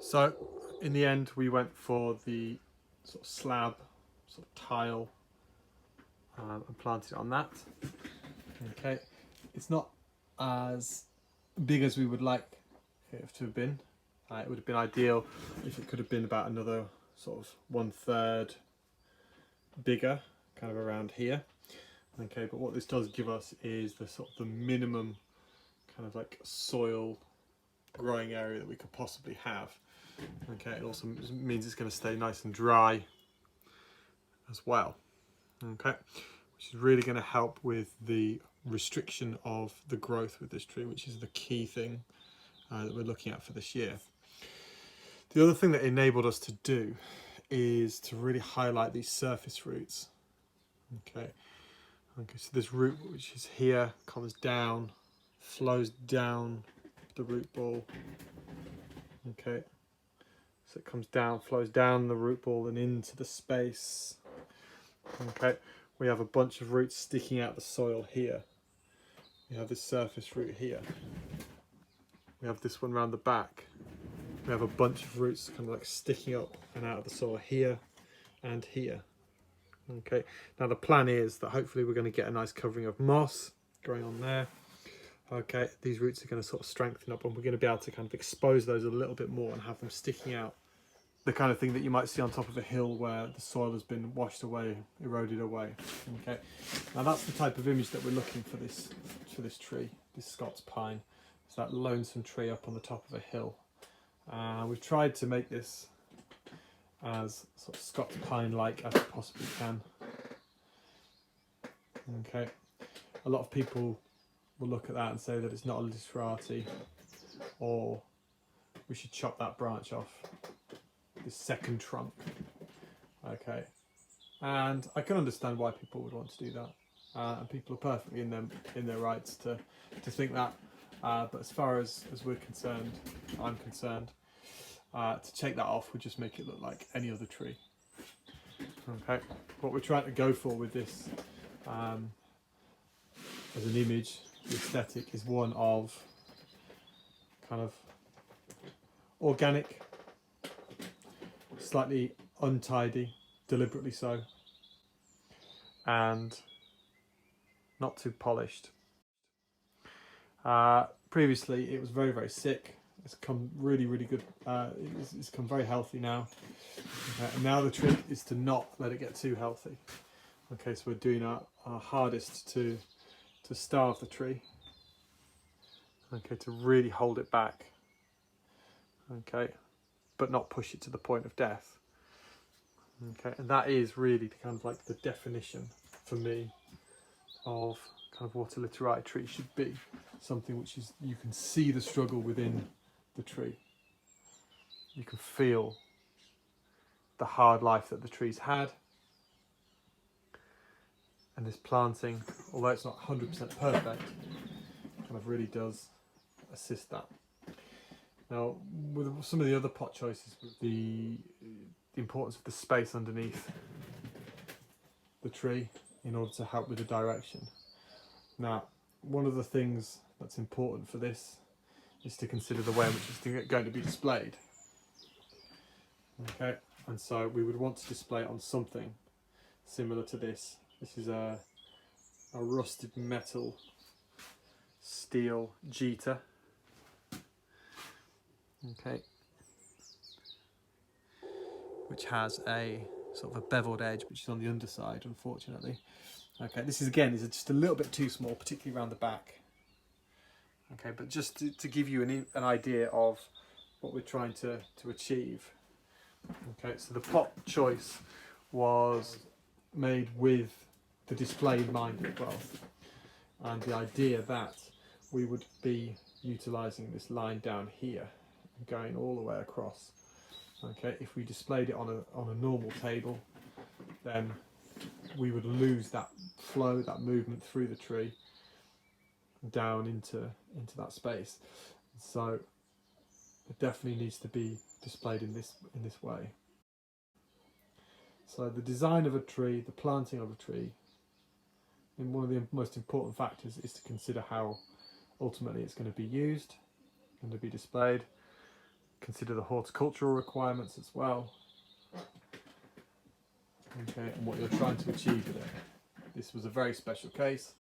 So in the end, we went for the sort of slab, sort of tile, and planted it on that. Okay, it's not as big as we would like it to have been. It would have been ideal if it could have been about another sort of 1/3 bigger, kind of around here. Okay, but what this does give us is the sort of the minimum kind of like soil growing area that we could possibly have. Okay, it also means it's going to stay nice and dry as well. Okay, which is really going to help with the restriction of the growth with this tree, which is the key thing that we're looking at for this year. The other thing that enabled us to do is to really highlight these surface roots. Okay, so this root, which is here, comes down, flows down the root ball. Okay, so it comes down, flows down the root ball and into the space. Okay, we have a bunch of roots sticking out the soil here. We have this surface root here. We have this one around the back. We have a bunch of roots kind of like sticking up and out of the soil here and here. Okay, now the plan is that hopefully we're going to get a nice covering of moss going on there. Okay, these roots are going to sort of strengthen up and we're going to be able to kind of expose those a little bit more and have them sticking out. The kind of thing that you might see on top of a hill where the soil has been washed away, eroded away. Okay, now that's the type of image that we're looking for this tree, this Scots pine. It's that lonesome tree up on the top of a hill. We've tried to make this as sort of Scots pine-like as we possibly can. Okay, a lot of people will look at that and say that it's not a literati, or we should chop that branch off, this second trunk. Okay, and I can understand why people would want to do that, and people are perfectly in their rights to think that. But as far as we're concerned, I'm concerned, to take that off would just make it look like any other tree. Okay, what we're trying to go for with this as an image, the aesthetic, is one of kind of organic, slightly untidy, deliberately so, and not too polished. Previously it was very, very sick. It's come really, really good. It's come very healthy now. Okay, and now the trick is to not let it get too healthy. Okay, so we're doing our hardest to starve the tree. Okay, to really hold it back. Okay, but not push it to the point of death. Okay, and that is really kind of like the definition for me of kind of what a literati tree should be. Something which is, you can see the struggle within the tree. You can feel the hard life that the tree's had. And this planting, although it's not 100% perfect, kind of really does assist that. Now, with some of the other pot choices, the importance of the space underneath the tree in order to help with the direction. Now, one of the things that's important for this is to consider the way in which it's going to be displayed. Okay, and so we would want to display it on something similar to this. This is a rusted metal steel jeter. Okay, which has a sort of a beveled edge, which is on the underside, unfortunately. Okay, this is just a little bit too small, particularly around the back. Okay, but just to give you an idea of what we're trying to achieve. Okay, so the pot choice was made with the display in mind as well, and the idea that we would be utilising this line down here and going all the way across. Okay, if we displayed it on a normal table, then we would lose that flow, that movement through the tree down into that space. So it definitely needs to be displayed in this way. So the design of a tree, the planting of a tree, and one of the most important factors is to consider how ultimately it's going to be used, going to be displayed. consider the horticultural requirements as well. Okay, and what you're trying to achieve with it. This was a very special case.